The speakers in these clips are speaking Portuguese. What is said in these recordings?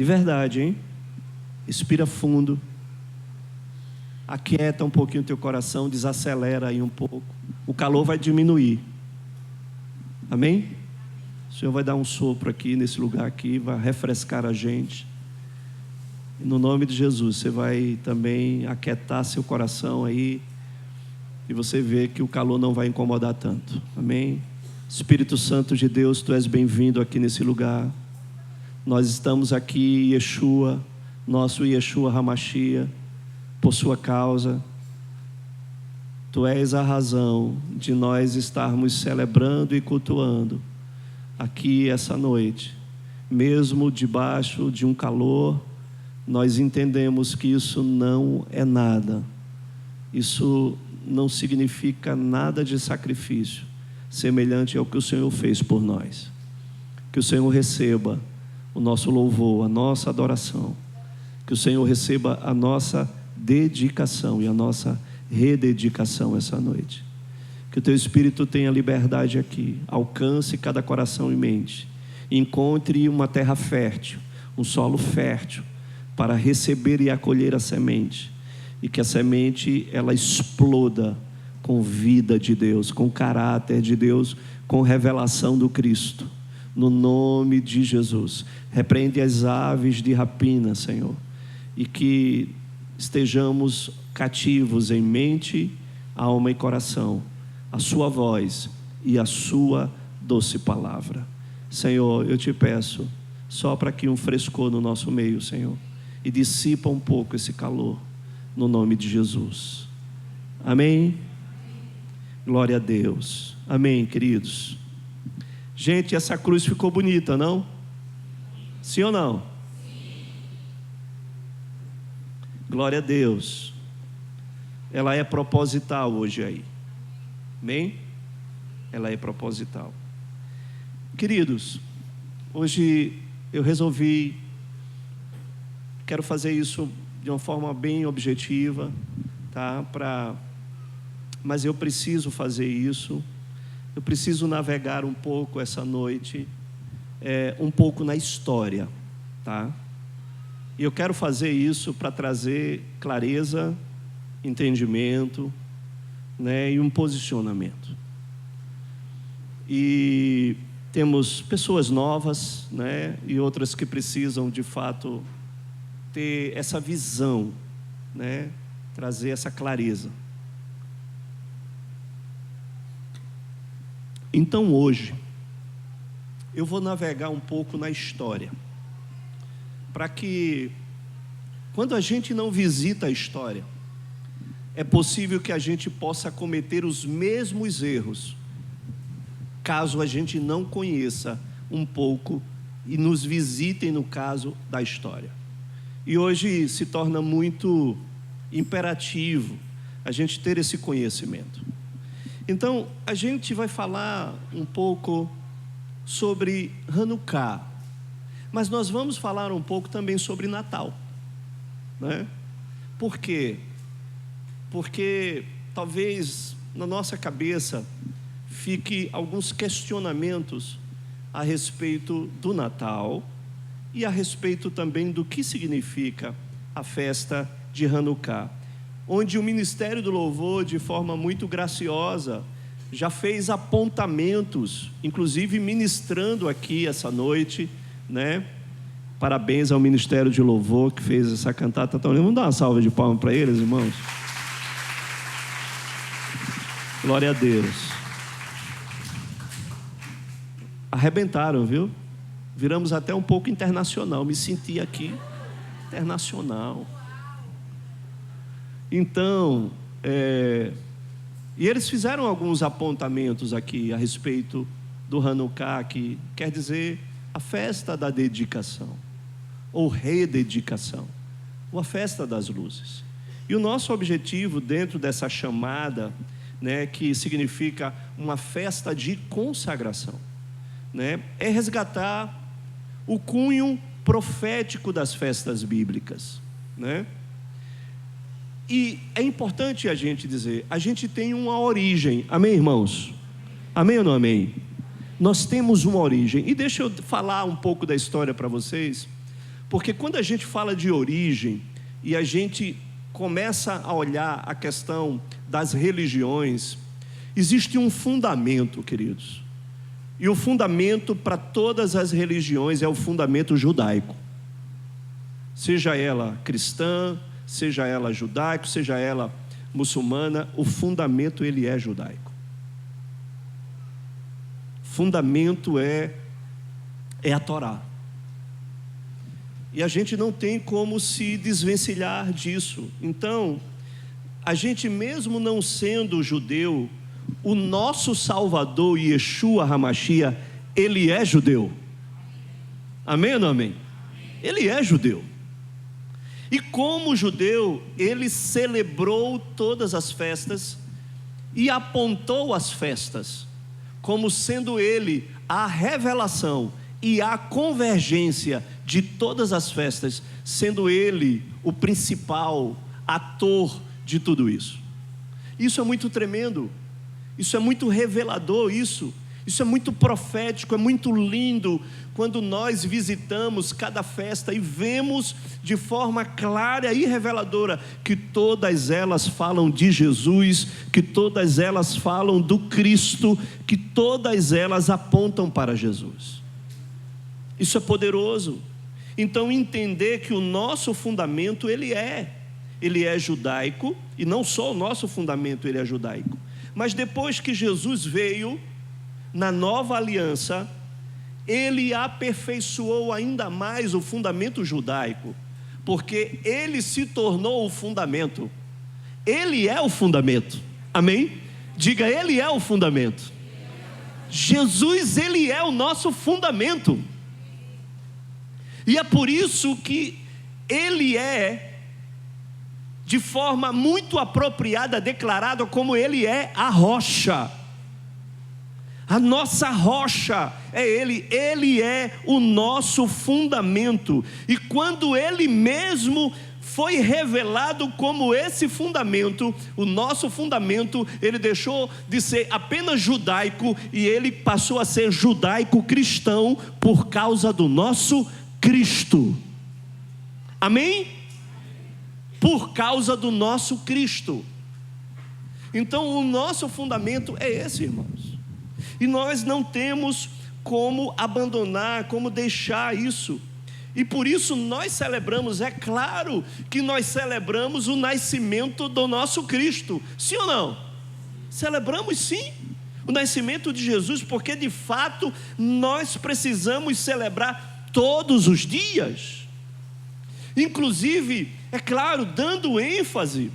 De verdade, hein? Respira fundo. Aquieta um pouquinho o teu coração, desacelera aí um pouco. O calor vai diminuir. Amém? O Senhor vai dar um sopro aqui, nesse lugar aqui, vai refrescar a gente. E no nome de Jesus, você vai também aquietar seu coração aí. E você vê que o calor não vai incomodar tanto. Amém? Espírito Santo de Deus, Tu és bem-vindo aqui nesse lugar. Nós estamos aqui, Yeshua, nosso Yeshua Hamashia, por sua causa. Tu és a razão de nós estarmos celebrando e cultuando aqui essa noite. Mesmo debaixo de um calor, nós entendemos que isso não é nada. Isso não significa nada de sacrifício semelhante ao que o Senhor fez por nós. Que o Senhor receba o nosso louvor, a nossa adoração. Que o Senhor receba a nossa dedicação e a nossa rededicação essa noite. Que o Teu Espírito tenha liberdade aqui, alcance cada coração e mente, encontre uma terra fértil, um solo fértil, para receber e acolher a semente, e que a semente ela exploda com vida de Deus, com caráter de Deus, com revelação do Cristo, no nome de Jesus. Repreende as aves de rapina, Senhor, e que estejamos cativos em mente, alma e coração, a sua voz e a sua doce palavra. Senhor, eu te peço, sopra aqui um frescor no nosso meio, Senhor, e dissipa um pouco esse calor, no nome de Jesus. Amém? Glória a Deus. Amém, queridos. Gente, essa cruz ficou bonita, não? Sim ou não? Sim. Glória a Deus. Ela é proposital hoje aí. Amém? Ela é proposital. Queridos, hoje eu resolvi, quero fazer isso de uma forma bem objetiva, tá? Mas eu preciso fazer isso. Eu preciso navegar um pouco essa noite, um pouco na história, tá? E eu quero fazer isso para trazer clareza, entendimento, né, e um posicionamento. E temos pessoas novas, né, e outras que precisam de fato ter essa visão, né, trazer essa clareza. Então hoje eu vou navegar um pouco na história, para que quando a gente não visita a história, é possível que a gente possa cometer os mesmos erros, caso a gente não conheça um pouco e nos visitem no caso da história. E hoje se torna muito imperativo a gente ter esse conhecimento. Então, a gente vai falar um pouco sobre Hanukkah, mas nós vamos falar um pouco também sobre Natal, né? Por quê? Porque talvez na nossa cabeça fique alguns questionamentos a respeito do Natal e a respeito também do que significa a festa de Hanukkah, onde o Ministério do Louvor, de forma muito graciosa, já fez apontamentos, inclusive ministrando aqui essa noite, né? Parabéns ao Ministério de Louvor que fez essa cantata tão linda. Vamos dar uma salva de palmas para eles, irmãos? Glória a Deus. Arrebentaram, viu? Viramos até um pouco internacional. Me senti aqui internacional. Então, e eles fizeram alguns apontamentos aqui a respeito do Hanukkah, que quer dizer a festa da dedicação, ou rededicação, ou a festa das luzes. E o nosso objetivo dentro dessa chamada, né, que significa uma festa de consagração, né, é resgatar o cunho profético das festas bíblicas, né? E é importante a gente dizer, a gente tem uma origem, amém, irmãos? Amém ou não amém? Nós temos uma origem, e deixa eu falar um pouco da história para vocês, Porque quando a gente fala de origem e a gente começa a olhar a questão das religiões, existe um fundamento, queridos. E o fundamento para todas as religiões é o fundamento judaico. Seja ela cristã, seja ela judaico, seja ela muçulmana, o fundamento ele é judaico. Fundamento é a Torá. E a gente não tem como se desvencilhar disso. Então, a gente mesmo não sendo judeu, o nosso Salvador, Yeshua HaMashiach, ele é judeu. Amém ou não amém? Ele é judeu. E como judeu, ele celebrou todas as festas e apontou as festas como sendo ele a revelação e a convergência de todas as festas, sendo ele o principal ator de tudo isso. Isso é muito tremendo, isso é muito revelador, isso é muito profético, é muito lindo, quando nós visitamos cada festa e vemos de forma clara e reveladora que todas elas falam de Jesus, que todas elas falam do Cristo, que todas elas apontam para Jesus. Isso é poderoso. Então entender que o nosso fundamento ele é judaico, e não só o nosso fundamento ele é judaico, mas depois que Jesus veio na nova aliança, ele aperfeiçoou ainda mais o fundamento judaico, porque ele se tornou o fundamento. Ele é o fundamento, amém? Diga, ele é o fundamento. Jesus, ele é o nosso fundamento. E é por isso que ele é, de forma muito apropriada, declarado como ele é a rocha. A nossa rocha é ele é o nosso fundamento. E quando ele mesmo foi revelado como esse fundamento, o nosso fundamento, ele deixou de ser apenas judaico e ele passou a ser judaico-cristão por causa do nosso Cristo. Amém? Por causa do nosso Cristo. Então o nosso fundamento é esse, irmãos. E nós não temos como abandonar, como deixar isso. E por isso nós celebramos, é claro que nós celebramos o nascimento do nosso Cristo. Sim ou não? Celebramos sim o nascimento de Jesus, porque de fato nós precisamos celebrar todos os dias. Inclusive, é claro, dando ênfase,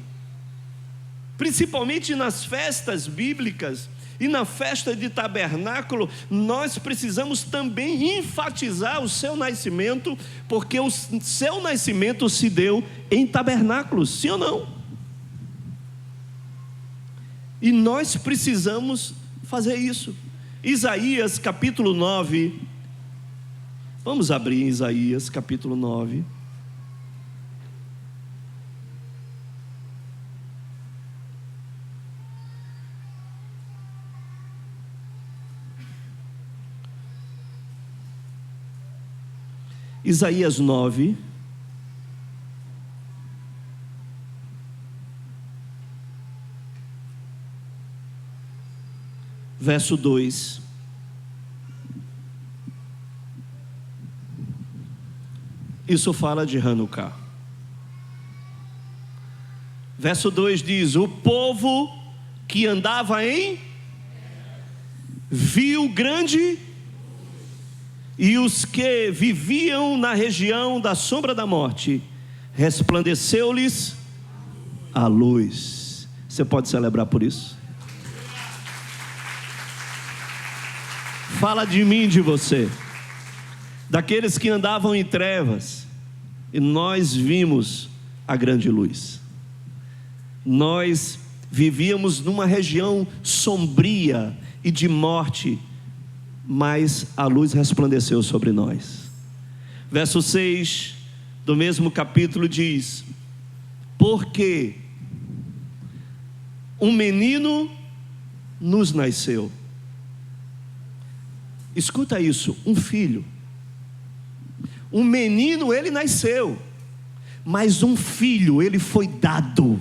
principalmente nas festas bíblicas, e na festa de tabernáculo, nós precisamos também enfatizar o seu nascimento, porque o seu nascimento se deu em tabernáculos, sim ou não? E nós precisamos fazer isso. Isaías capítulo 9, vamos abrir em Isaías capítulo 9. Isaías 9, verso 2. Isso fala de Hanukkah. Verso 2 diz: o povo que andava em viu grande, e os que viviam na região da sombra da morte, resplandeceu-lhes a luz. Você pode celebrar por isso? Fala de mim, de você, daqueles que andavam em trevas, e nós vimos a grande luz. Nós vivíamos numa região sombria e de morte, mas a luz resplandeceu sobre nós. Verso 6 do mesmo capítulo diz: porque um menino nos nasceu. Escuta isso, um filho. Um menino ele nasceu, mas um filho ele foi dado.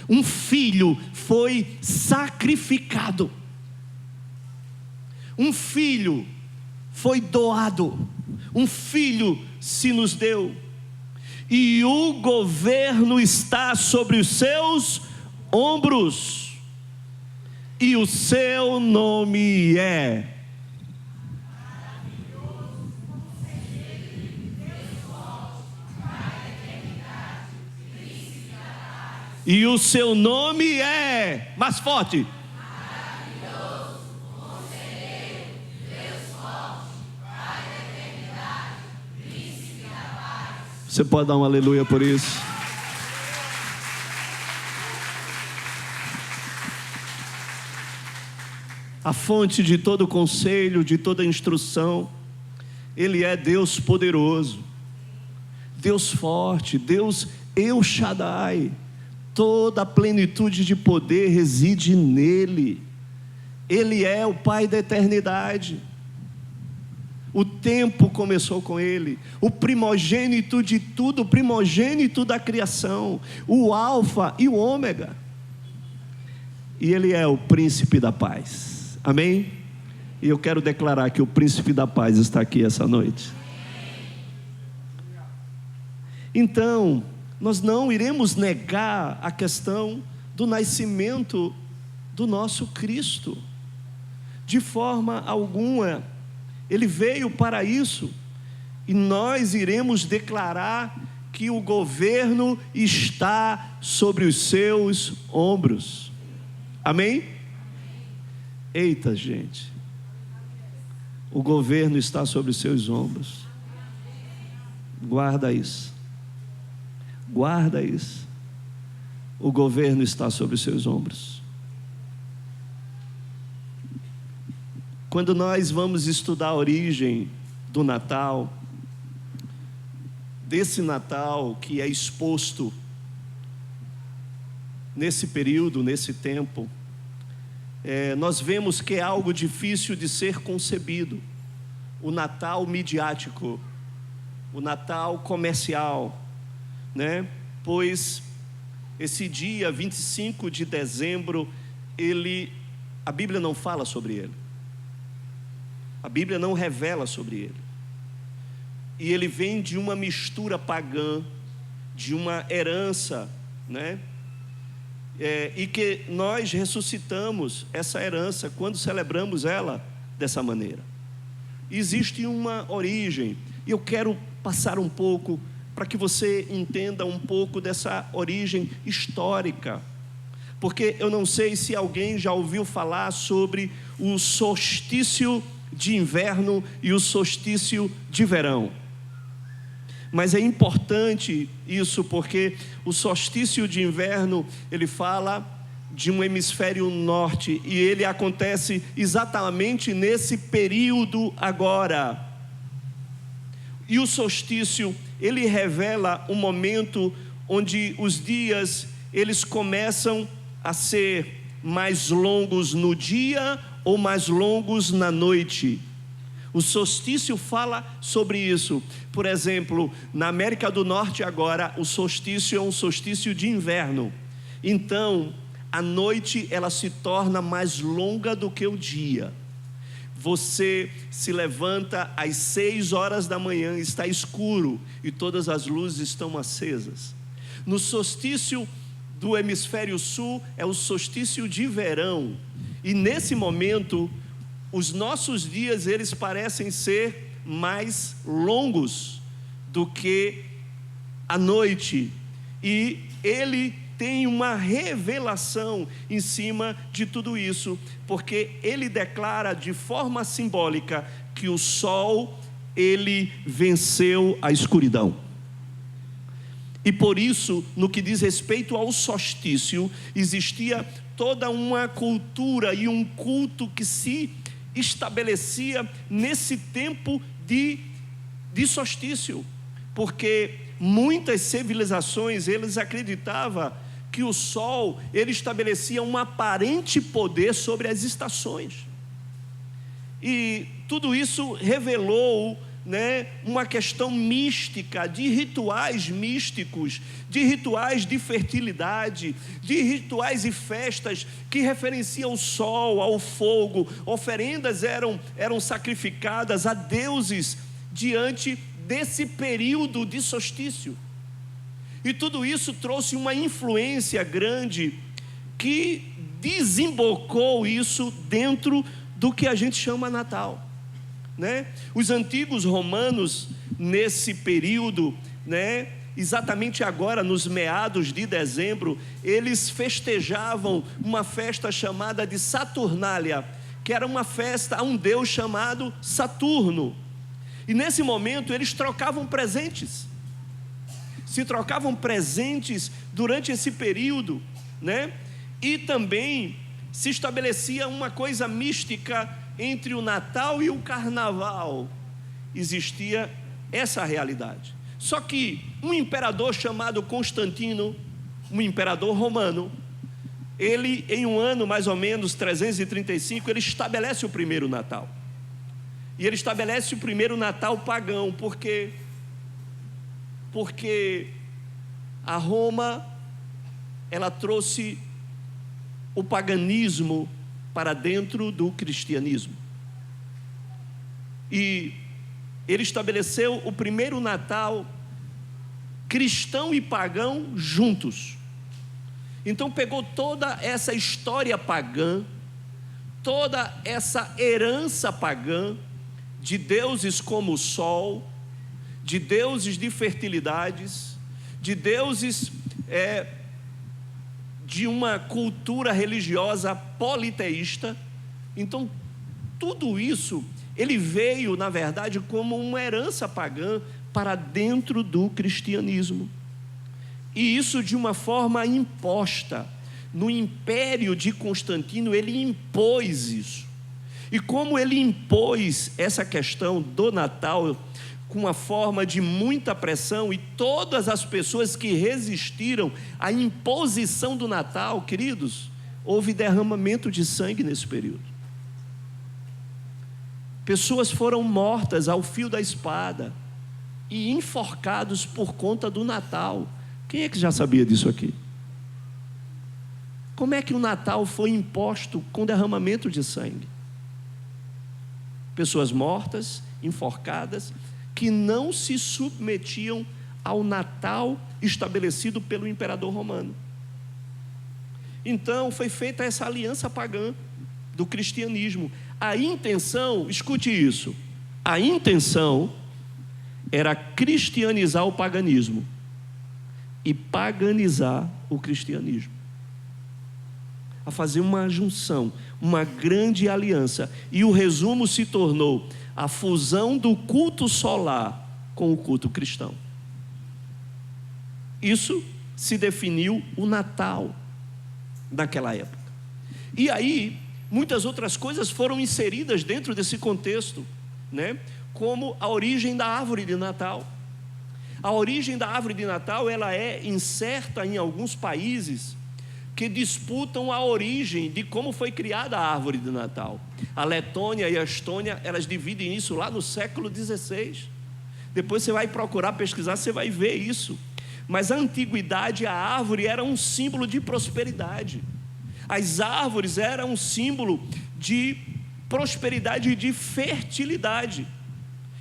Um filho foi sacrificado. Um filho foi doado. Um filho se nos deu. E o governo está sobre os seus ombros. E o seu nome é E o seu nome é, mais forte, maravilhoso, conselheiro, Deus forte, Pai da eternidade, príncipe da paz. Você pode dar um aleluia por isso? A fonte de todo conselho, de toda instrução, Ele é Deus poderoso, Deus forte, Deus El Shaddai. Toda a plenitude de poder reside nele. Ele é o Pai da eternidade. O tempo começou com ele. O primogênito de tudo, o primogênito da criação. O alfa e o ômega. E ele é o príncipe da paz. Amém? E eu quero declarar que o príncipe da paz está aqui essa noite. Então, nós não iremos negar a questão do nascimento do nosso Cristo, de forma alguma. Ele veio para isso, e nós iremos declarar que o governo está sobre os seus ombros. Amém? Eita, gente, o governo está sobre os seus ombros. Guarda isso. Guarda isso. O governo está sobre os seus ombros. Quando nós vamos estudar a origem do Natal, desse Natal que é exposto nesse período, nesse tempo, nós vemos que é algo difícil de ser concebido. O Natal midiático, o Natal comercial, né? Pois esse dia 25 de dezembro, a Bíblia não fala sobre ele. A Bíblia não revela sobre ele. E ele vem de uma mistura pagã, de uma herança, né? E que nós ressuscitamos essa herança quando celebramos ela dessa maneira. Existe uma origem, e eu quero passar um pouco para que você entenda um pouco dessa origem histórica, porque eu não sei se alguém já ouviu falar sobre o solstício de inverno e o solstício de verão. Mas é importante isso, porque o solstício de inverno, ele fala de um hemisfério norte, e ele acontece exatamente nesse período agora. E o solstício, ele revela um momento onde os dias, eles começam a ser mais longos no dia ou mais longos na noite. O solstício fala sobre isso. Por exemplo, na América do Norte agora, o solstício é um solstício de inverno. Então, a noite ela se torna mais longa do que o dia. Você se levanta às 6 horas da manhã, está escuro e todas as luzes estão acesas. No solstício do hemisfério sul é o solstício de verão, e nesse momento os nossos dias eles parecem ser mais longos do que a noite, e ele tem uma revelação em cima de tudo isso, porque ele declara de forma simbólica que o sol, ele venceu a escuridão. E por isso, no que diz respeito ao solstício, existia toda uma cultura e um culto que se estabelecia nesse tempo de solstício, porque muitas civilizações, eles acreditavam que o sol, ele estabelecia um aparente poder sobre as estações, e tudo isso revelou né, uma questão mística, de rituais místicos, de rituais de fertilidade, de rituais e festas que referenciam ao sol, ao fogo. Oferendas eram sacrificadas a deuses diante desse período de solstício. E tudo isso trouxe uma influência grande que desembocou isso dentro do que a gente chama Natal, né? Os antigos romanos, nesse período, né, exatamente agora, nos meados de dezembro, eles festejavam uma festa chamada de Saturnália, que era uma festa a um deus chamado Saturno. E nesse momento eles trocavam presentes, se trocavam presentes durante esse período, né? E também se estabelecia uma coisa mística entre o Natal e o Carnaval. Existia essa realidade. Só que um imperador chamado Constantino, um imperador romano, ele, em um ano mais ou menos 335, ele estabelece o primeiro Natal. E ele estabelece o primeiro Natal pagão, porque a Roma, ela trouxe o paganismo para dentro do cristianismo. E ele estabeleceu o primeiro Natal cristão e pagão juntos. Então pegou toda essa história pagã, toda essa herança pagã, de deuses como o sol, de deuses de fertilidades, de deuses de uma cultura religiosa politeísta. Então tudo isso, ele veio na verdade como uma herança pagã para dentro do cristianismo, e isso de uma forma imposta. No império de Constantino ele impôs isso, e como ele impôs essa questão do Natal com uma forma de muita pressão, e todas as pessoas que resistiram à imposição do Natal, queridos, houve derramamento de sangue nesse período. Pessoas foram mortas ao fio da espada e enforcados por conta do Natal. Quem é que já sabia disso aqui? Como é que o Natal foi imposto com derramamento de sangue? Pessoas mortas, enforcadas, que não se submetiam ao Natal estabelecido pelo imperador romano. Então foi feita essa aliança pagã do cristianismo. A intenção, escute isso, a intenção era cristianizar o paganismo e paganizar o cristianismo, a fazer uma junção, uma grande aliança. E o resumo se tornou a fusão do culto solar com o culto cristão. Isso se definiu o Natal naquela época. E aí muitas outras coisas foram inseridas dentro desse contexto, né? Como a origem da árvore de Natal. A origem da árvore de Natal, ela é incerta em alguns países que disputam a origem de como foi criada a árvore de Natal. A Letônia e a Estônia, elas dividem isso lá no século XVI. Depois você vai procurar pesquisar, você vai ver isso. Mas a antiguidade, a árvore era um símbolo de prosperidade. As árvores eram um símbolo de prosperidade e de fertilidade.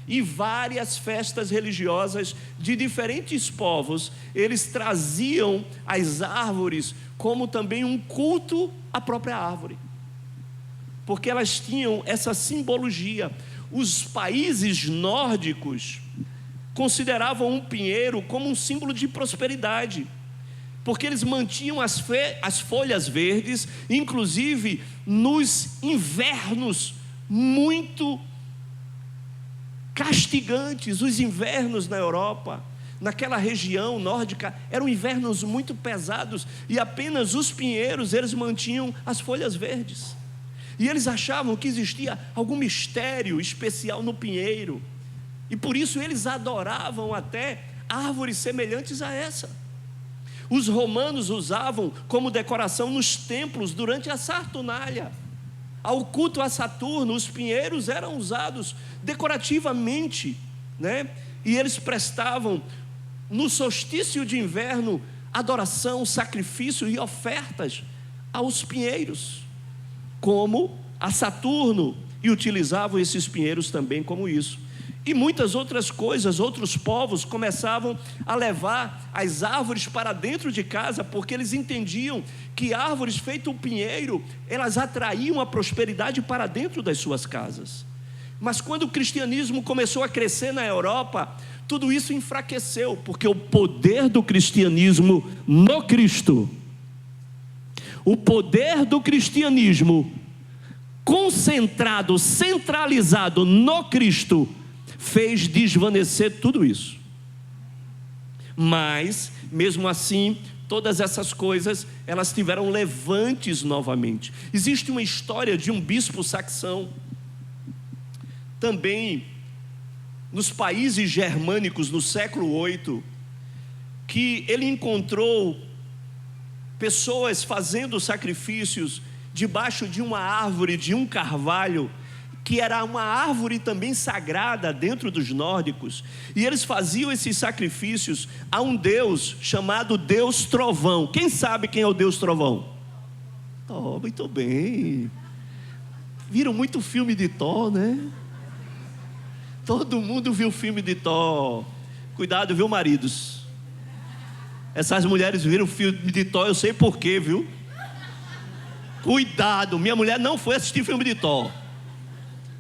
E várias festas religiosas de diferentes povos, eles traziam as árvores como também um culto à própria árvore, porque elas tinham essa simbologia. Os países nórdicos consideravam um pinheiro como um símbolo de prosperidade, porque eles mantinham as folhas verdes, inclusive nos invernos muito castigantes. Os invernos na Europa, naquela região nórdica, eram invernos muito pesados, e apenas os pinheiros, eles mantinham as folhas verdes, e eles achavam que existia algum mistério especial no pinheiro, e por isso eles adoravam até árvores semelhantes a essa. Os romanos usavam como decoração nos templos durante a Saturnália. Ao culto a Saturno, os pinheiros eram usados decorativamente né? E eles prestavam, no solstício de inverno, adoração, sacrifício e ofertas aos pinheiros, como a Saturno, e utilizavam esses pinheiros também como isso. E muitas outras coisas, outros povos começavam a levar as árvores para dentro de casa, porque eles entendiam que árvores feitas um pinheiro, elas atraíam a prosperidade para dentro das suas casas. Mas quando o cristianismo começou a crescer na Europa, tudo isso enfraqueceu, porque o poder do cristianismo no Cristo, o poder do cristianismo concentrado, centralizado no Cristo, fez desvanecer tudo isso. Mas, mesmo assim, todas essas coisas, elas tiveram levantes novamente. Existe uma história de um bispo saxão, também nos países germânicos, no século VIII, que ele encontrou pessoas fazendo sacrifícios debaixo de uma árvore, de um carvalho, que era uma árvore também sagrada dentro dos nórdicos, e eles faziam esses sacrifícios a um deus chamado Deus Trovão. Quem sabe quem é o Deus Trovão? Oh, muito bem. Viram muito filme de Thor, né? Todo mundo viu o filme de Thor. Cuidado, viu, maridos? Essas mulheres viram o filme de Thor, eu sei porquê, viu? Cuidado, minha mulher não foi assistir filme de Thor,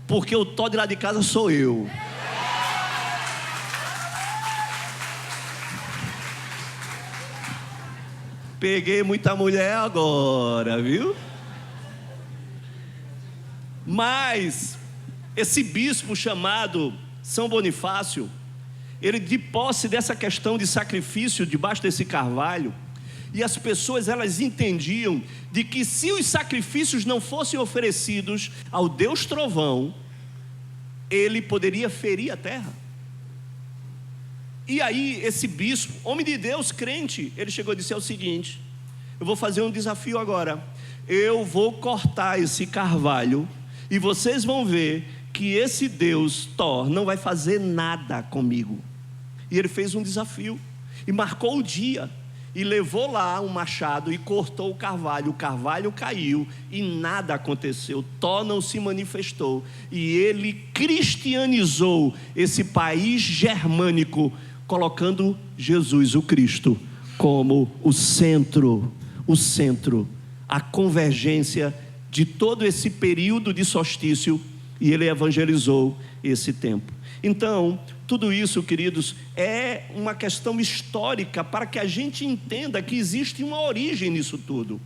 porque o Thor de lá de casa sou eu. Peguei muita mulher agora, viu? Mas esse bispo chamado São Bonifácio, ele, de posse dessa questão de sacrifício debaixo desse carvalho, e as pessoas, elas entendiam de que se os sacrifícios não fossem oferecidos ao Deus Trovão, ele poderia ferir a terra. E aí esse bispo, homem de Deus, crente, ele chegou e disse o seguinte: eu vou fazer um desafio agora, eu vou cortar esse carvalho, e vocês vão ver que esse Deus Thor não vai fazer nada comigo. E ele fez um desafio, e marcou o dia, e levou lá um machado e cortou o carvalho caiu e nada aconteceu, Thor não se manifestou, e ele cristianizou esse país germânico, colocando Jesus, o Cristo, como o centro, a convergência de todo esse período de solstício, e ele evangelizou esse tempo. Então, tudo isso, queridos, é uma questão histórica para que a gente entenda que existe uma origem nisso tudo.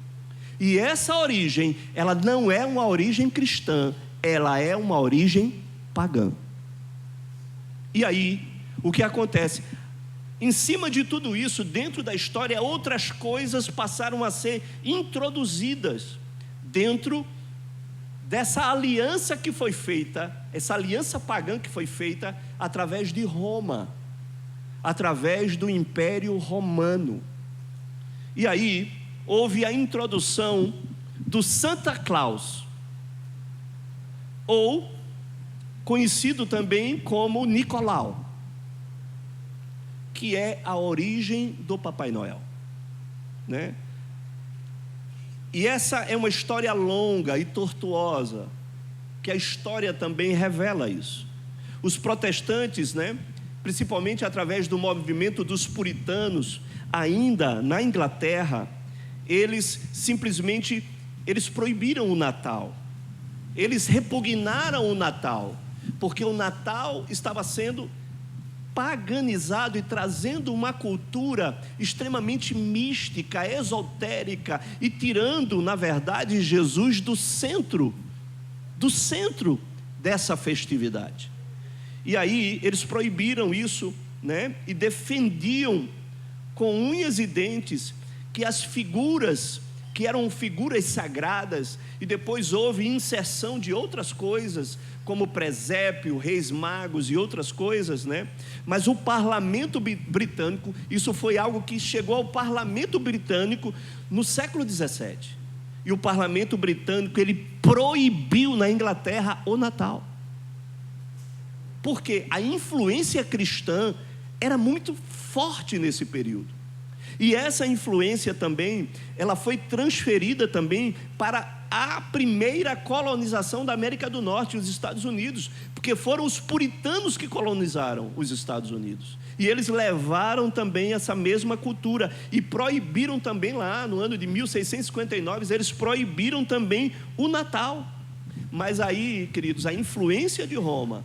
E essa origem, ela não é uma origem cristã, ela é uma origem pagã. E aí, o que acontece? Em cima de tudo isso, dentro da história, outras coisas passaram a ser introduzidas dentro dessa aliança que foi feita, essa aliança pagã que foi feita através de Roma, através do Império Romano. E aí houve a introdução do Santa Claus, ou conhecido também como Nicolau, que é a origem do Papai Noel, né? E essa é uma história longa e tortuosa, que a história também revela isso. Os protestantes, né, principalmente através do movimento dos puritanos, ainda na Inglaterra, eles simplesmente proibiram o Natal. Eles repugnaram o Natal, porque o Natal estava sendo paganizado e trazendo uma cultura extremamente mística, esotérica, e tirando, na verdade, Jesus do centro dessa festividade. E aí eles proibiram isso, né? E defendiam com unhas e dentes que as figuras, que eram figuras sagradas, e depois houve inserção de outras coisas, como presépio, reis magos e outras coisas, né? Mas o parlamento britânico, isso foi algo que chegou ao parlamento britânico no século 17. E o parlamento britânico, ele proibiu na Inglaterra o Natal. porque a influência cristã era muito forte nesse período. E essa influência também, ela foi transferida também para a primeira colonização da América do Norte, os Estados Unidos, porque foram os puritanos que colonizaram os Estados Unidos. E eles levaram também essa mesma cultura e proibiram também lá, no ano de 1659, eles proibiram também o Natal. Mas aí, queridos, a influência de Roma,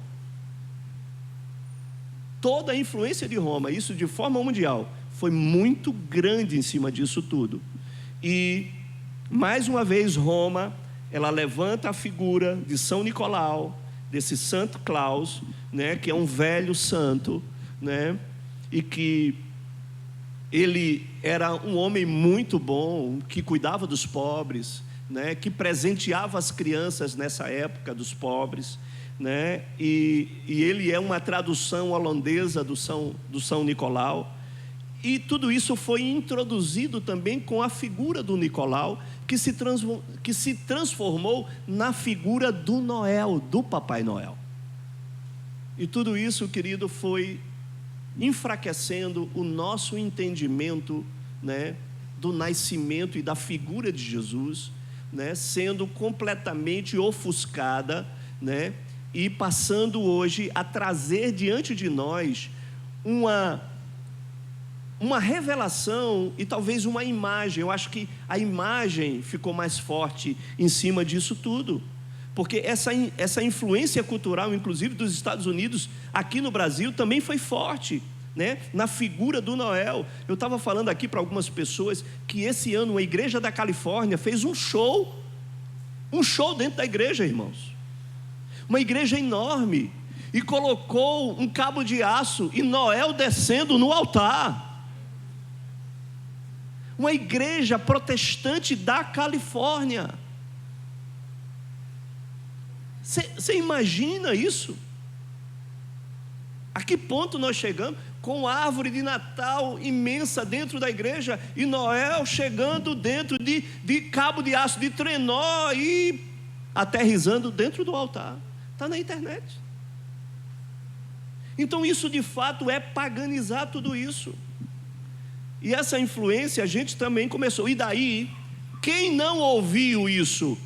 toda a influência de Roma, isso de forma mundial, foi muito grande em cima disso tudo. E, mais uma vez, Roma, ela levanta a figura de São Nicolau, desse Santo Claus, né, que é um velho santo, né, e que ele era um homem muito bom, que cuidava dos pobres, né, que presenteava as crianças nessa época dos pobres, né, e ele é uma tradução holandesa do São Nicolau. E tudo isso foi introduzido também com a figura do Nicolau, que se transformou na figura do Noel, do Papai Noel. E tudo isso, querido, foi enfraquecendo o nosso entendimento, né, do nascimento e da figura de Jesus, né, sendo completamente ofuscada, né, e passando hoje a trazer diante de nós uma revelação e talvez uma imagem. Eu acho que a imagem ficou mais forte em cima disso tudo, porque essa influência cultural, inclusive dos Estados Unidos, aqui no Brasil também foi forte, né? Na figura do Noel. Eu estava falando aqui para algumas pessoas que esse ano a igreja da Califórnia fez um show dentro da igreja, irmãos, uma igreja enorme, e colocou um cabo de aço e Noel descendo no altar. Uma igreja protestante da Califórnia. Você imagina isso? A que ponto nós chegamos? Com árvore de Natal imensa dentro da igreja e Noel chegando dentro de cabo de aço, de trenó, e aterrissando dentro do altar. Está na internet. Então isso de fato é paganizar tudo isso. E essa influência a gente também começou. E daí, quem não ouviu isso?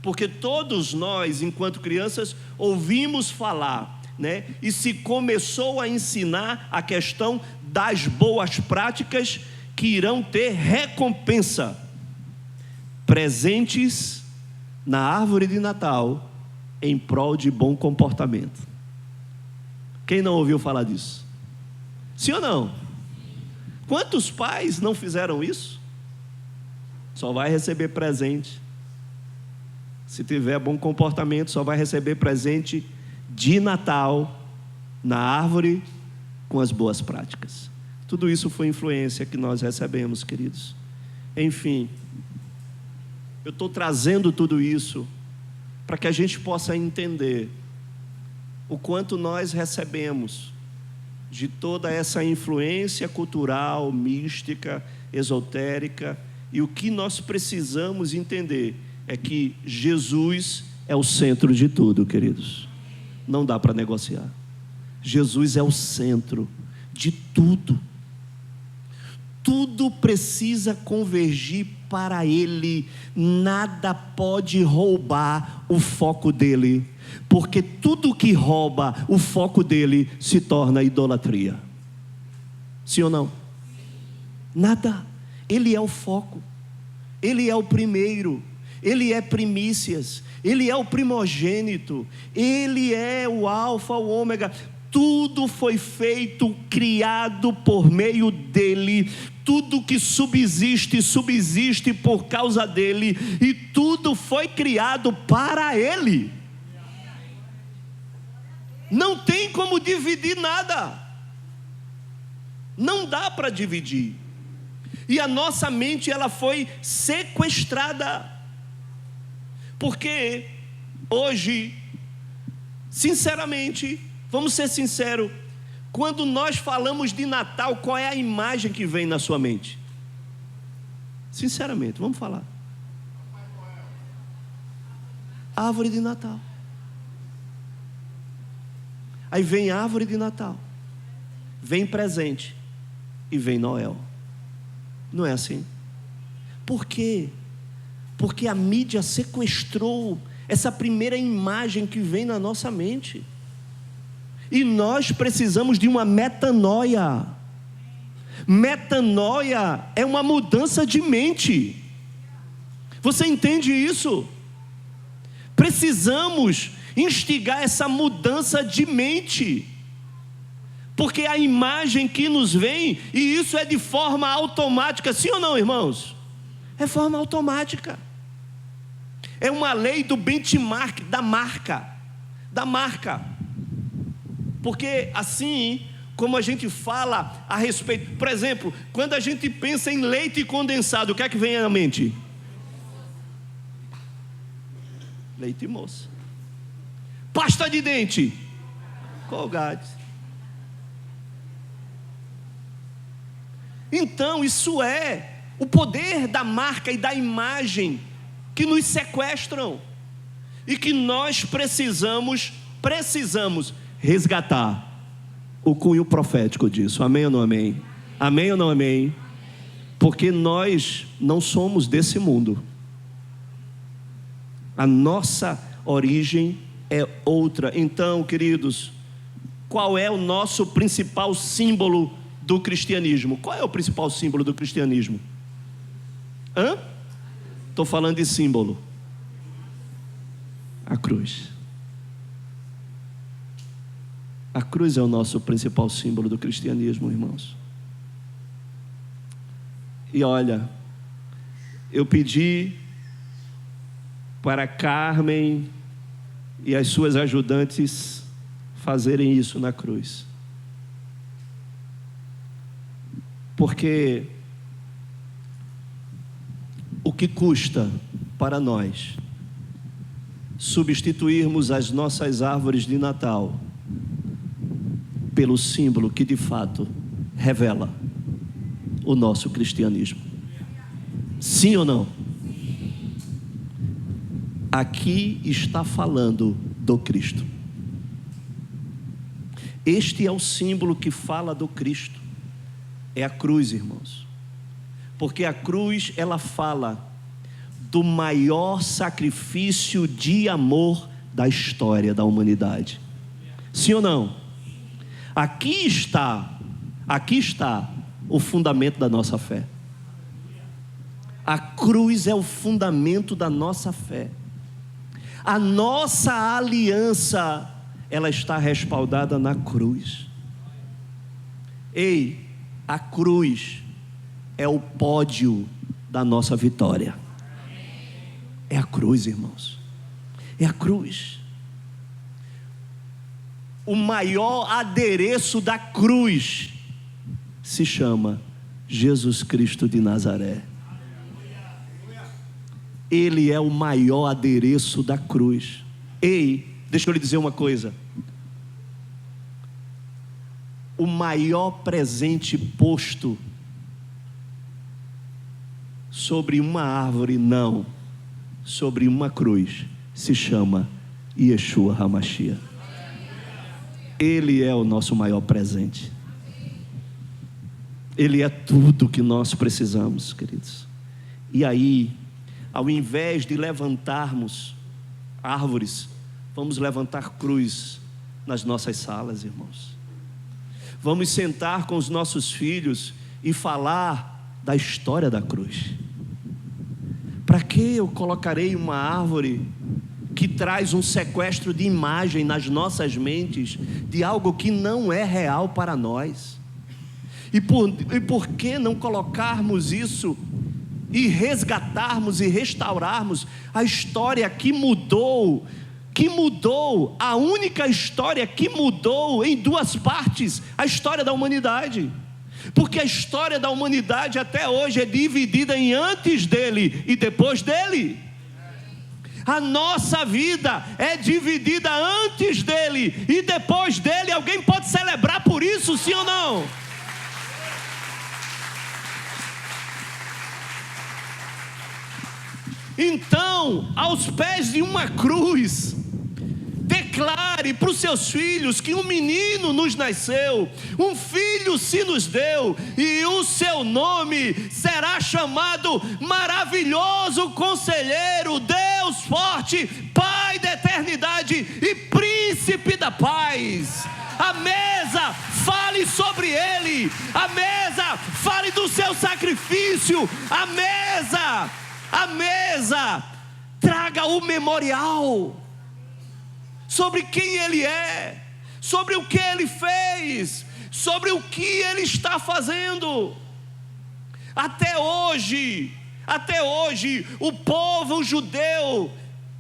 Porque todos nós, enquanto crianças, ouvimos falar, né? E se começou a ensinar a questão das boas práticas que irão ter recompensa. Presentes na árvore de Natal em prol de bom comportamento. Quem não ouviu falar disso? Sim ou não? Quantos pais não fizeram isso? Só vai receber presente. Se tiver bom comportamento, só vai receber presente de Natal na árvore com as boas práticas. Tudo isso foi influência que nós recebemos, queridos. Enfim, eu estou trazendo tudo isso para que a gente possa entender o quanto nós recebemos de toda essa influência cultural, mística, esotérica, e o que nós precisamos entender é que Jesus é o centro de tudo, queridos. Não dá para negociar. Jesus é o centro de tudo. Tudo precisa convergir para Ele. Nada pode roubar o foco dEle, porque tudo que rouba o foco dEle se torna idolatria. Sim ou não? Nada. Ele é o foco, Ele é o primeiro, Ele é primícias, Ele é o primogênito, Ele é o alfa, o ômega. Tudo foi feito, criado por meio dEle. Tudo que subsiste, subsiste por causa dEle. E tudo foi criado para Ele. Não tem como dividir nada. Não dá para dividir. E a nossa mente, ela foi sequestrada. Porque hoje, sinceramente, vamos ser sinceros, quando nós falamos de Natal, qual é a imagem que vem na sua mente? Sinceramente, vamos falar. Árvore de Natal. Aí vem árvore de Natal, vem presente e vem Noel. Não é assim? Por quê? Porque a mídia sequestrou essa primeira imagem que vem na nossa mente. E nós precisamos de uma metanoia. Metanoia é uma mudança de mente. Você entende isso? Precisamos instigar essa mudança de mente. Porque a imagem que nos vem, e isso é de forma automática, sim ou não, irmãos? É forma automática. É uma lei do benchmark, da marca. Porque assim como a gente fala a respeito, por exemplo, quando a gente pensa em leite condensado, o que é que vem à mente? Leite moça. Pasta de dente, Colgate. Então isso é o poder da marca e da imagem que nos sequestram e que nós precisamos resgatar o cunho profético disso. Amém ou não amém? Amém ou não amém? Porque nós não somos desse mundo. A nossa origem é outra. Então, queridos, qual é o nosso principal símbolo do cristianismo? Qual é o principal símbolo do cristianismo? Estou falando de símbolo. A cruz. A cruz é o nosso principal símbolo do cristianismo, irmãos. E olha, eu pedi para Carmen e as suas ajudantes fazerem isso na cruz. Porque o que custa para nós substituirmos as nossas árvores de Natal pelo símbolo que de fato revela o nosso cristianismo? Sim ou não? Aqui está falando do Cristo. Este é o símbolo que fala do Cristo. É a cruz, irmãos. Porque a cruz, ela fala do maior sacrifício de amor da história da humanidade. Sim ou não? Aqui está o fundamento da nossa fé. A cruz é o fundamento da nossa fé. A nossa aliança, ela está respaldada na cruz. Ei, a cruz é o pódio da nossa vitória. É a cruz, irmãos. É a cruz. O maior adereço da cruz se chama Jesus Cristo de Nazaré. Ele é o maior adereço da cruz. Ei, deixa eu lhe dizer uma coisa. O maior presente posto sobre uma árvore, não, sobre uma cruz, se chama Yeshua HaMashiach. Ele é o nosso maior presente. Ele é tudo que nós precisamos, queridos. E aí, ao invés de levantarmos árvores, vamos levantar cruz nas nossas salas, irmãos. Vamos sentar com os nossos filhos e falar da história da cruz. Para que eu colocarei uma árvore que traz um sequestro de imagem nas nossas mentes de algo que não é real para nós? E por que não colocarmos isso e resgatarmos e restaurarmos a história que mudou, a única história que mudou em duas partes, a história da humanidade? Porque a história da humanidade até hoje é dividida em antes dele e depois dele. A nossa vida é dividida antes dele e depois dele. Alguém pode celebrar por isso, sim ou não? Então, aos pés de uma cruz, declare para os seus filhos que um menino nos nasceu, um filho se nos deu, e o seu nome será chamado Maravilhoso Conselheiro, Deus Forte, Pai da Eternidade e Príncipe da Paz. A mesa, fale sobre ele. A mesa, fale do seu sacrifício. A mesa, traga o memorial sobre quem ele é, sobre o que ele fez, sobre o que ele está fazendo. Até hoje, o povo judeu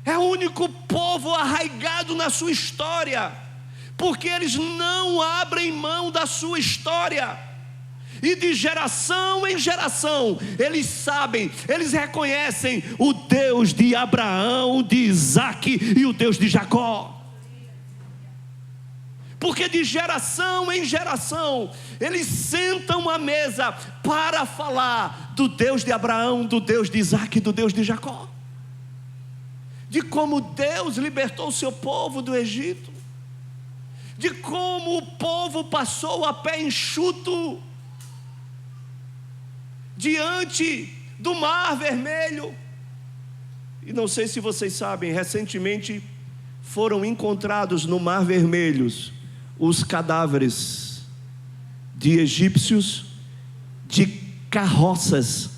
é o único povo arraigado na sua história, porque eles não abrem mão da sua história, e de geração em geração, eles sabem, eles reconhecem o Deus de Abraão, de Isaque e o Deus de Jacó. Porque de geração em geração, eles sentam à mesa para falar do Deus de Abraão, do Deus de Isaque e do Deus de Jacó, de como Deus libertou o seu povo do Egito, de como o povo passou a pé enxuto diante do Mar Vermelho. E não sei se vocês sabem, recentemente foram encontrados no Mar Vermelho os cadáveres de egípcios, de carroças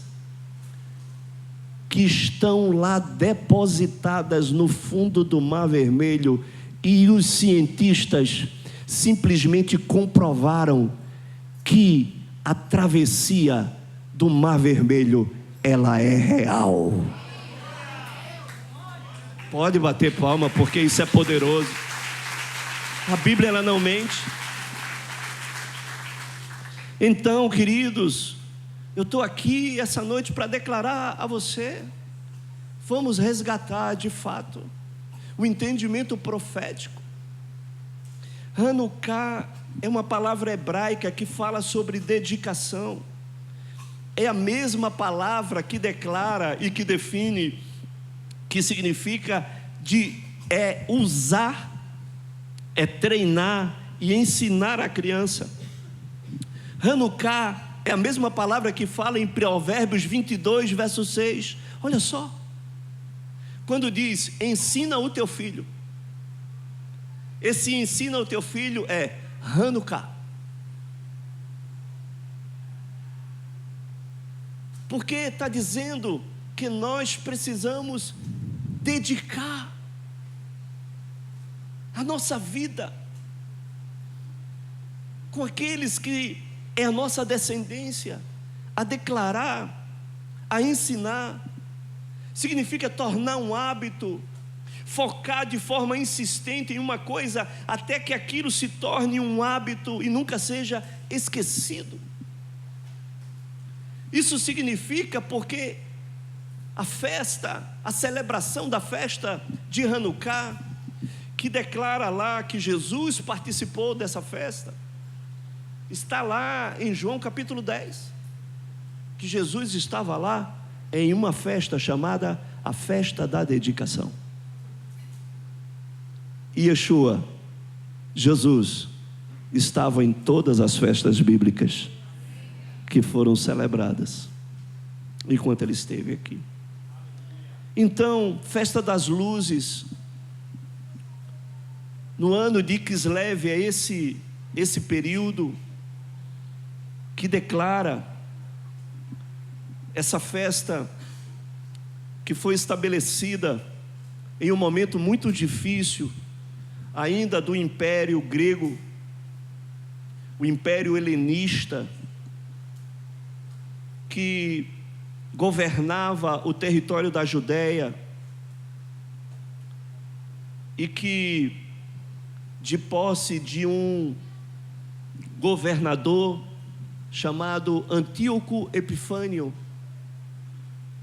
que estão lá depositadas no fundo do Mar Vermelho, e os cientistas simplesmente comprovaram que a travessia do Mar Vermelho, ela é real. Pode bater palma, porque isso é poderoso. A Bíblia, ela não mente. Então, queridos, eu estou aqui essa noite para declarar a você: vamos resgatar de fato o entendimento profético. Hanukkah é uma palavra hebraica que fala sobre dedicação. É a mesma palavra que declara e que define, que significa usar, treinar e ensinar a criança. Hanukkah é a mesma palavra que fala em Provérbios 22, verso 6. Olha só, quando diz: ensina o teu filho. Esse ensina o teu filho é Hanukkah. Porque está dizendo que nós precisamos dedicar a nossa vida com aqueles que é a nossa descendência, a declarar, a ensinar. Significa tornar um hábito, focar de forma insistente em uma coisa, até que aquilo se torne um hábito e nunca seja esquecido. Isso significa porque a festa, a celebração da festa de Hanukkah, que declara lá que Jesus participou dessa festa, está lá em João capítulo 10, que Jesus estava lá em uma festa chamada a festa da dedicação. E Yeshua, Jesus, estava em todas as festas bíblicas que foram celebradas enquanto ele esteve aqui. Então, festa das luzes, no ano de Kislev, é esse período que declara essa festa que foi estabelecida em um momento muito difícil ainda do Império Grego, o Império Helenista, que governava o território da Judéia, e que, de posse de um governador chamado Antíoco Epifânio,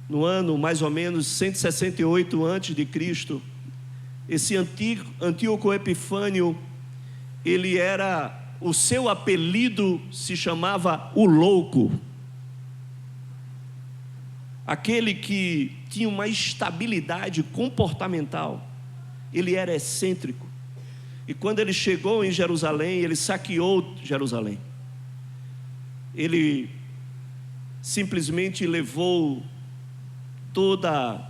no ano mais ou menos 168 a.C., esse Antíoco Epifânio, o seu apelido se chamava o Louco, aquele que tinha uma estabilidade comportamental. Ele era excêntrico, E quando ele chegou em Jerusalém, ele saqueou Jerusalém. Ele simplesmente levou toda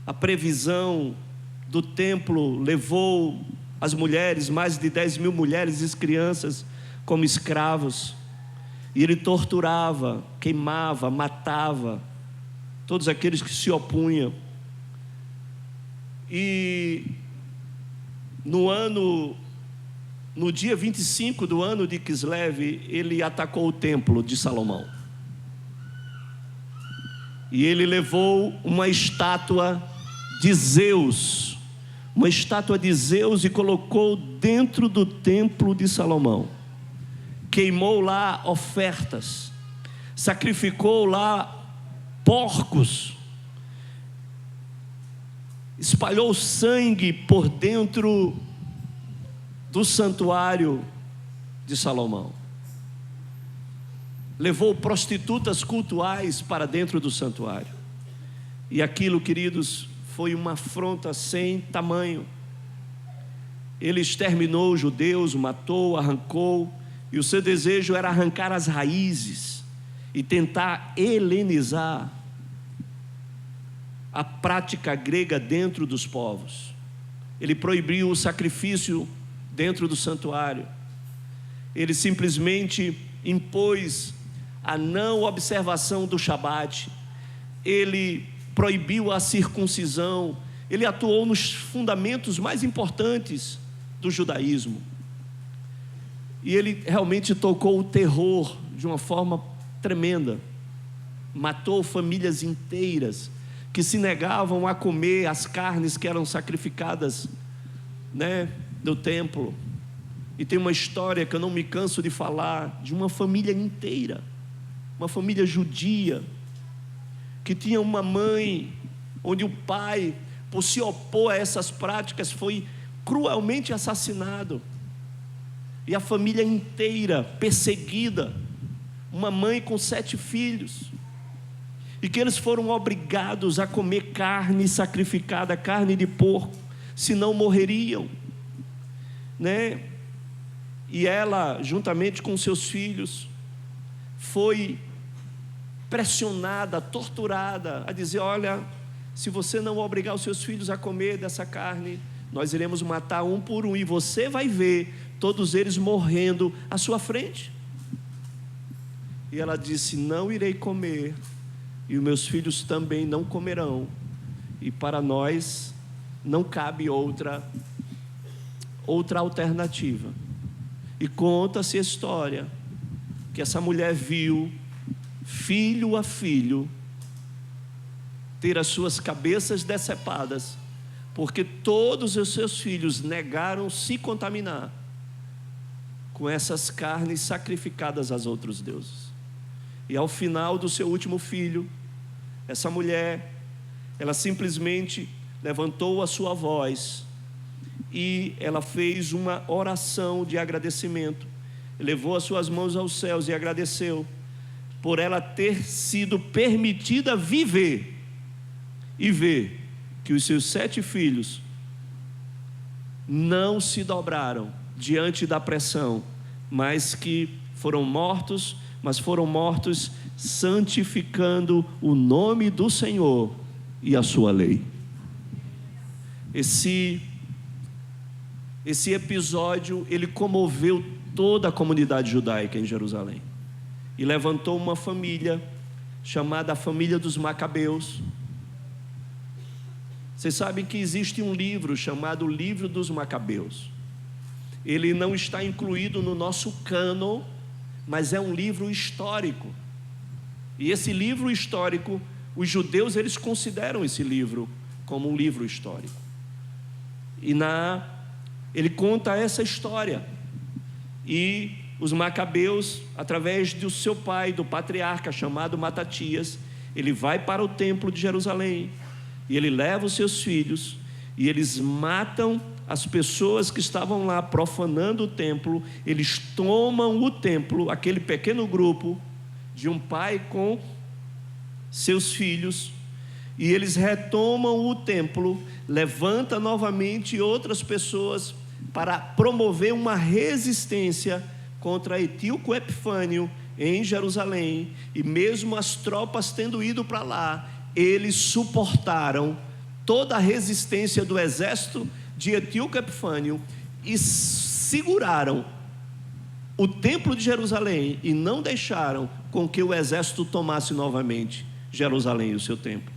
a previsão do templo, levou as mulheres, mais de 10.000 mulheres e crianças como escravos. E ele torturava, queimava, matava todos aqueles que se opunham. E no dia 25 do ano de Quislev, ele atacou o templo de Salomão. E ele levou uma estátua de Zeus, e colocou dentro do templo de Salomão. Queimou lá ofertas, sacrificou lá porcos, espalhou sangue por dentro do santuário de Salomão. Levou prostitutas cultuais para dentro do santuário. E aquilo, queridos, foi uma afronta sem tamanho. Ele exterminou os judeus, matou, arrancou, e o seu desejo era arrancar as raízes e tentar helenizar a prática grega dentro dos povos. Ele proibiu o sacrifício dentro do santuário. Ele simplesmente impôs a não observação do Shabat. Ele proibiu a circuncisão. Ele atuou nos fundamentos mais importantes do judaísmo. E ele realmente tocou o terror de uma forma tremenda. Matou famílias inteiras que se negavam a comer as carnes que eram sacrificadas, do templo. E tem uma história que eu não me canso de falar, de uma família inteira, uma família judia, que tinha uma mãe, onde o pai, por se opor a essas práticas, foi cruelmente assassinado. E a família inteira perseguida, uma mãe com 7 filhos, e que eles foram obrigados a comer carne sacrificada, carne de porco, senão morreriam, E ela, juntamente com seus filhos, foi pressionada, torturada, a dizer: olha, se você não obrigar os seus filhos a comer dessa carne, nós iremos matar um por um, e você vai ver todos eles morrendo à sua frente. E ela disse: não irei comer, e os meus filhos também não comerão, e para nós não cabe outra alternativa. E conta-se a história que essa mulher viu, filho a filho, ter as suas cabeças decepadas, porque todos os seus filhos negaram se contaminar com essas carnes sacrificadas aos outros deuses. E ao final do seu último filho, essa mulher, ela simplesmente levantou a sua voz e ela fez uma oração de agradecimento, levou as suas mãos aos céus e agradeceu por ela ter sido permitida viver e ver que os seus 7 filhos não se dobraram diante da pressão, mas que foram mortos, mas foram mortos santificando o nome do Senhor e a sua lei. Esse episódio, ele comoveu toda a comunidade judaica em Jerusalém, e levantou uma família, chamada a família dos Macabeus. Vocês sabem que existe um livro chamado Livro dos Macabeus. Ele não está incluído no nosso cânon, mas é um livro histórico. E esse livro histórico, os judeus, eles consideram esse livro como um livro histórico. E ele conta essa história. E os Macabeus, através do seu pai, do patriarca chamado Matatias, ele vai para o templo de Jerusalém, e ele leva os seus filhos, e eles matam as pessoas que estavam lá profanando o templo. Eles tomam o templo, aquele pequeno grupo de um pai com seus filhos, e eles retomam o templo, levanta novamente outras pessoas para promover uma resistência contra Etíoco Epifânio em Jerusalém. E mesmo as tropas tendo ido para lá, eles suportaram toda a resistência do exército de Etíoco Epifânio e seguraram o templo de Jerusalém e não deixaram com que o exército tomasse novamente Jerusalém, o seu templo.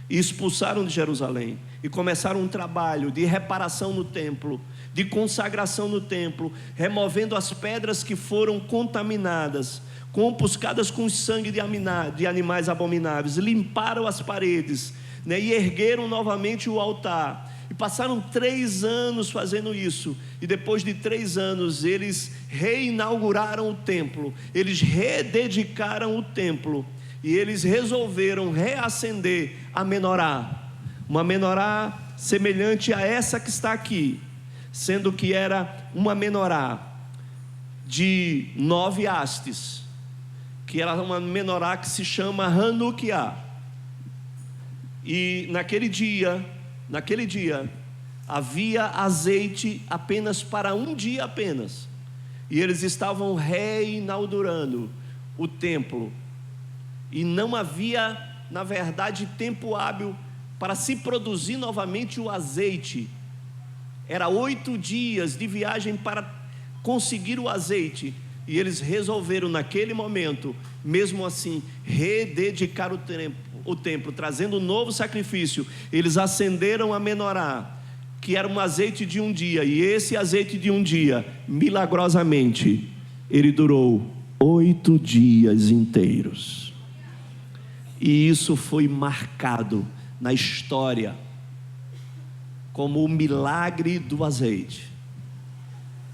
E expulsaram de Jerusalém e começaram um trabalho de reparação no templo, de consagração no templo, removendo as pedras que foram contaminadas, compuscadas com sangue de animais abomináveis, limparam as paredes, e ergueram novamente o altar. E passaram 3 anos fazendo isso, e depois de 3 anos eles reinauguraram o templo, eles rededicaram o templo, e eles resolveram reacender a menorá, uma menorá semelhante a essa que está aqui, sendo que era uma menorá de 9 hastes, que era uma menorá que se chama Hanukiah. E naquele dia havia azeite apenas para um dia apenas, e eles estavam reinaugurando o templo, e não havia, na verdade, tempo hábil para se produzir novamente o azeite. Era 8 dias de viagem para conseguir o azeite, e eles resolveram naquele momento, mesmo assim, rededicar o templo, trazendo um novo sacrifício. Eles acenderam a menorá, que era um azeite de um dia, e esse azeite de um dia, milagrosamente, ele durou 8 dias inteiros, e isso foi marcado na história como o milagre do azeite,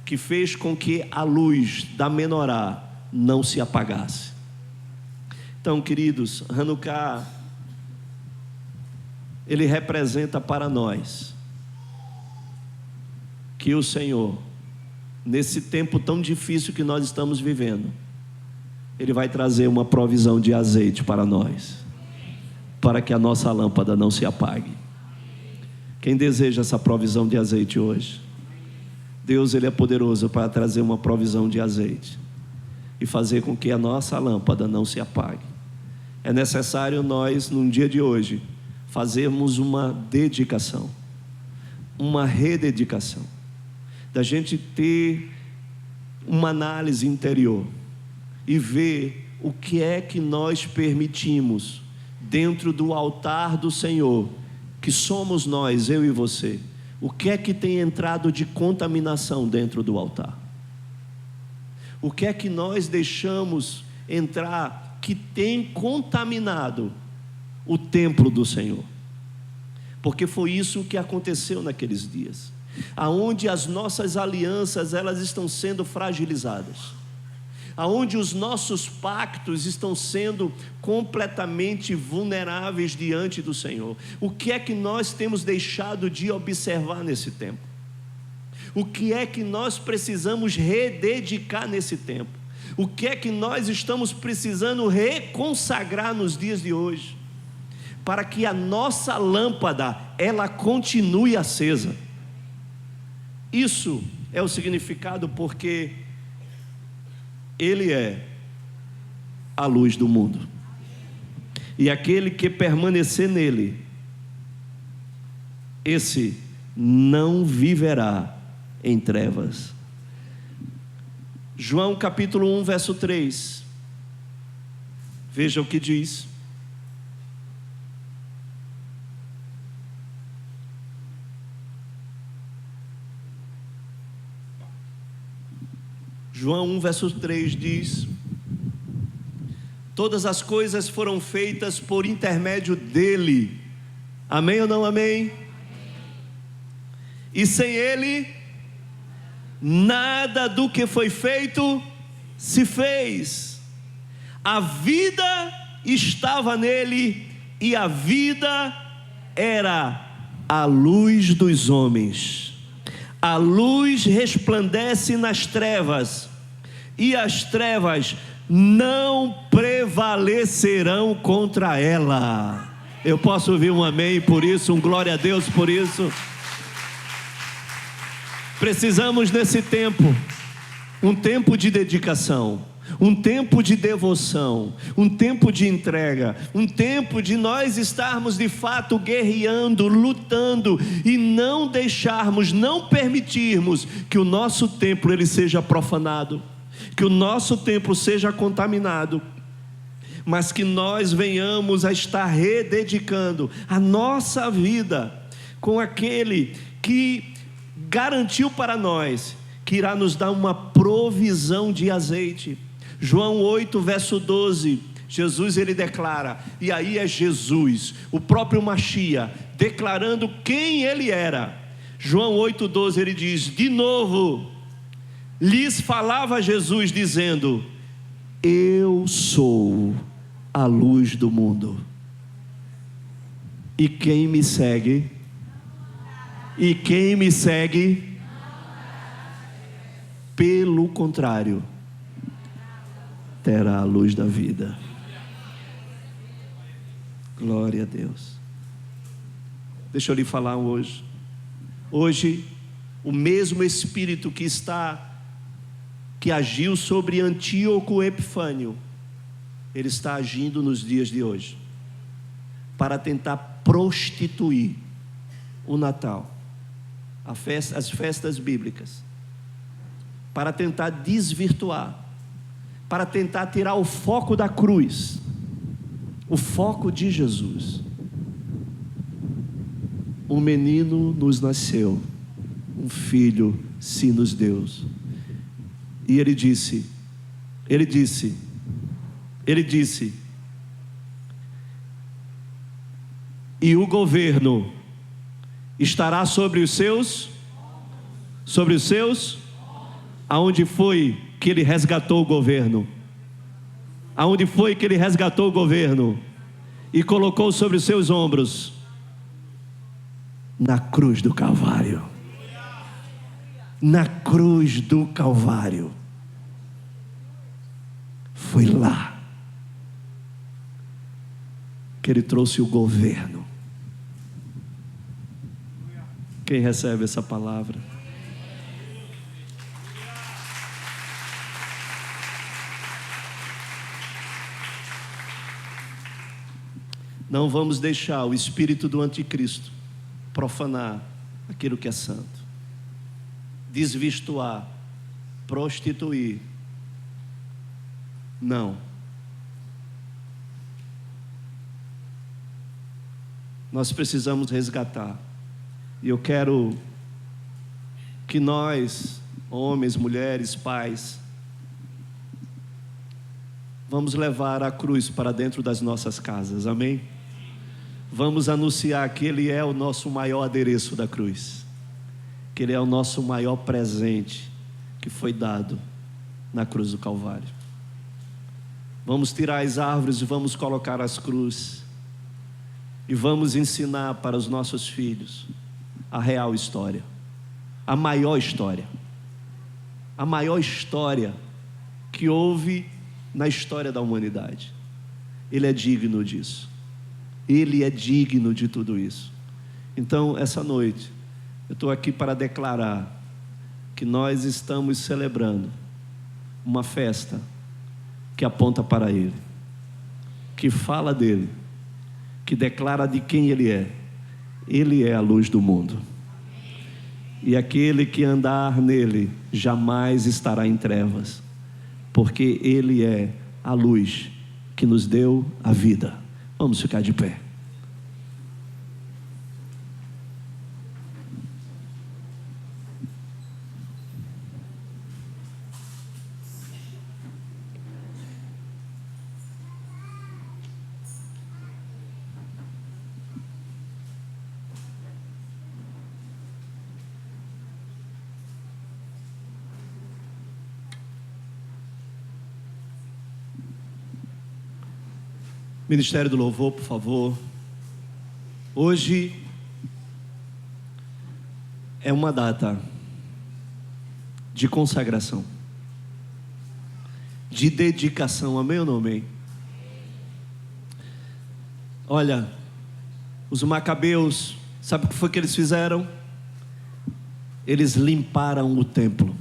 que fez com que a luz da menorá não se apagasse. Então, queridos, Hanukkah, ele representa para nós que o Senhor, nesse tempo tão difícil que nós estamos vivendo, Ele vai trazer uma provisão de azeite para nós, para que a nossa lâmpada não se apague. Quem deseja essa provisão de azeite hoje? Deus, Ele é poderoso para trazer uma provisão de azeite e fazer com que a nossa lâmpada não se apague. É necessário nós, num dia de hoje, fazermos uma dedicação, uma rededicação, da gente ter uma análise interior e ver o que é que nós permitimos dentro do altar do Senhor, que somos nós, eu e você. O que é que tem entrado de contaminação dentro do altar? O que é que nós deixamos entrar que tem contaminado o templo do Senhor? Porque foi isso que aconteceu naqueles dias, aonde as nossas alianças, elas estão sendo fragilizadas, aonde os nossos pactos estão sendo completamente vulneráveis diante do Senhor. O que é que nós temos deixado de observar nesse tempo? O que é que nós precisamos rededicar nesse tempo? O que é que nós estamos precisando reconsagrar nos dias de hoje, para que a nossa lâmpada, ela continue acesa? Isso é o significado, porque Ele é a luz do mundo, e aquele que permanecer nele, esse não viverá em trevas. João capítulo 1, verso 3, veja o que diz. João 1, verso 3 diz: todas as coisas foram feitas por intermédio dele. Amém ou não amém? E sem ele, nada do que foi feito se fez. A vida estava nele, e a vida era a luz dos homens. A luz resplandece nas trevas, e as trevas não prevalecerão contra ela. Eu posso ouvir um amém por isso, um glória a Deus por isso. Precisamos nesse tempo, um tempo de dedicação, um tempo de devoção, um tempo de entrega, um tempo de nós estarmos de fato guerreando, lutando e não deixarmos, não permitirmos que o nosso templo ele seja profanado, que o nosso templo seja contaminado, mas que nós venhamos a estar rededicando a nossa vida com aquele que garantiu para nós que irá nos dar uma provisão de azeite. João 8 verso 12, Jesus ele declara, e aí é Jesus, o próprio Machia, declarando quem ele era. João 8, 12 ele diz, de novo, lhes falava Jesus dizendo, eu sou a luz do mundo, e quem me segue, pelo contrário, terá a luz da vida. Glória a Deus. Deixa eu lhe falar hoje, o mesmo Espírito que agiu sobre Antíoco Epifânio, ele está agindo nos dias de hoje, para tentar prostituir o Natal, as festas bíblicas, para tentar desvirtuar, para tentar tirar o foco da cruz, o foco de Jesus. Um menino nos nasceu, um filho se nos deu. E ele disse, e o governo estará sobre os seus, aonde foi que ele resgatou o governo? Aonde foi que ele resgatou o governo? E colocou sobre os seus ombros? Na cruz do Calvário. Na cruz do Calvário. Foi lá que ele trouxe o governo. Quem recebe essa palavra? Não vamos deixar o espírito do anticristo profanar aquilo que é santo, desvirtuar, prostituir. Não. Nós precisamos resgatar. E eu quero que nós, homens, mulheres, pais, vamos levar a cruz para dentro das nossas casas, amém? Vamos anunciar que Ele é o nosso maior adereço da cruz, que Ele é o nosso maior presente que foi dado na cruz do Calvário. Vamos tirar as árvores e vamos colocar as cruzes, e vamos ensinar para os nossos filhos a real história, a maior história que houve na história da humanidade. Ele é digno disso, Ele é digno de tudo isso. Então essa noite eu estou aqui para declarar que nós estamos celebrando uma festa que aponta para Ele, que fala dEle, que declara de quem Ele é. Ele é a luz do mundo, e aquele que andar nele jamais estará em trevas, porque Ele é a luz que nos deu a vida. Vamos ficar de pé. Ministério do Louvor, por favor. Hoje é uma data de consagração, de dedicação, amém ou não amém? Olha, Os macabeus, sabe o que foi que eles fizeram? Eles limparam o templo.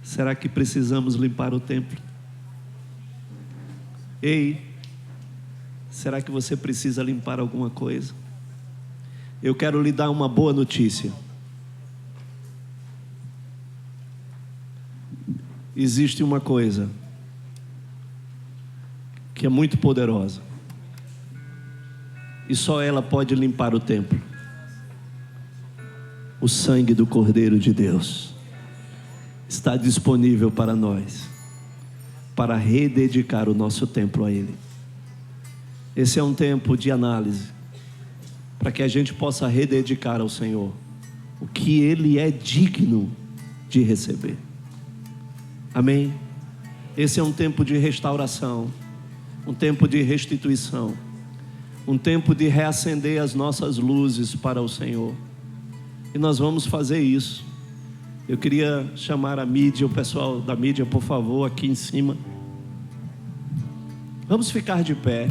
Será que precisamos limpar o templo? Ei, será que você precisa limpar alguma coisa? Eu quero lhe dar uma boa notícia. Existe uma coisa que é muito poderosa, e só ela pode limpar o templo. O sangue do Cordeiro de Deus está disponível para nós, para rededicar o nosso templo a Ele. Esse é um tempo de análise, para que a gente possa rededicar ao Senhor o que Ele é digno de receber. Amém? Esse é um tempo de restauração, um tempo de restituição, um tempo de reacender as nossas luzes para o Senhor. E nós vamos fazer isso. Eu queria chamar a mídia, o pessoal da mídia, por favor, aqui em cima. Vamos ficar de pé.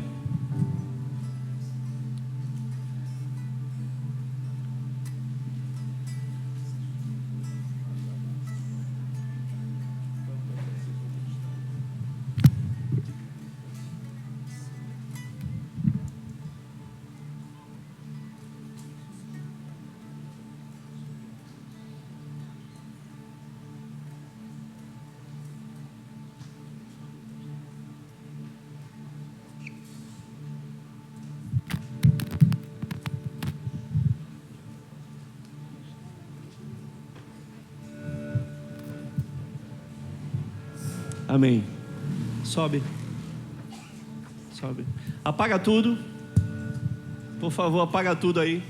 Amém. Sobe. Sobe. Apaga tudo. Por favor, apaga tudo aí.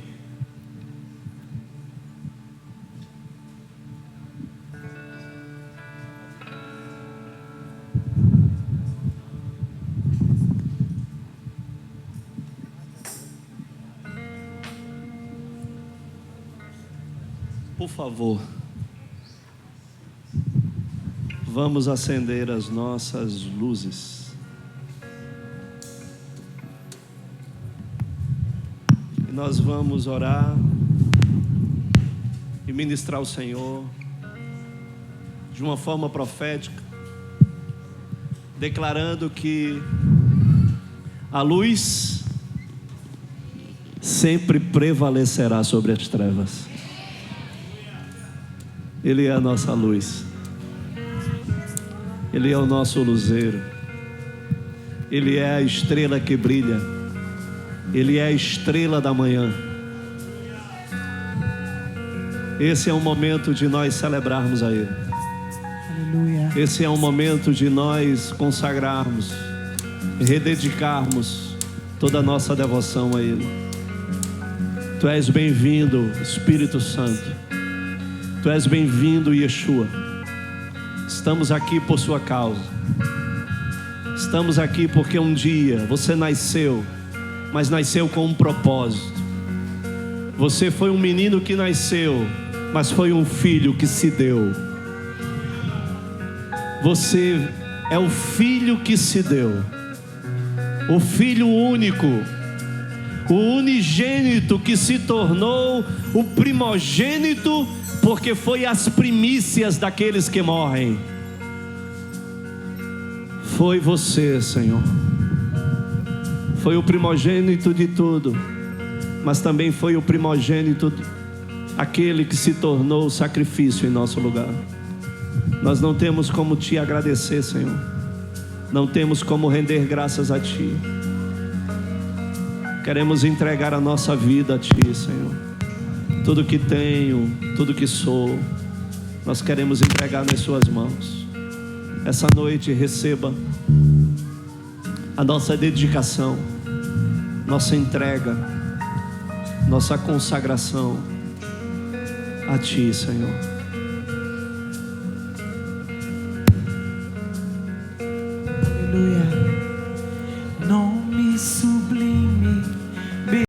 Por favor. Vamos acender as nossas luzes. E nós vamos orar e ministrar ao Senhor de uma forma profética, declarando que a luz sempre prevalecerá sobre as trevas. Ele é a nossa luz. Ele é o nosso luzeiro. Ele é a estrela que brilha. Ele é a estrela da manhã. Esse é um momento de nós celebrarmos a Ele. Aleluia. Esse é um momento de nós consagrarmos, rededicarmos toda a nossa devoção a Ele. Tu és bem-vindo, Espírito Santo. Tu és bem-vindo, Yeshua. Estamos aqui por sua causa. Estamos aqui porque um dia você nasceu, mas nasceu com um propósito. Você foi um menino que nasceu, mas foi um filho que se deu. Você é o filho que se deu, o filho único, o unigênito que se tornou o primogênito, porque foi as primícias daqueles que morrem. Foi você, Senhor. Foi o primogênito de tudo, mas também foi o primogênito, aquele que se tornou sacrifício em nosso lugar. Nós não temos como te agradecer, Senhor. Não temos como render graças a Ti. Queremos entregar a nossa vida a Ti, Senhor. Tudo que tenho, tudo que sou, nós queremos entregar nas Suas mãos. Essa noite receba a nossa dedicação, nossa entrega, nossa consagração a Ti, Senhor. Aleluia.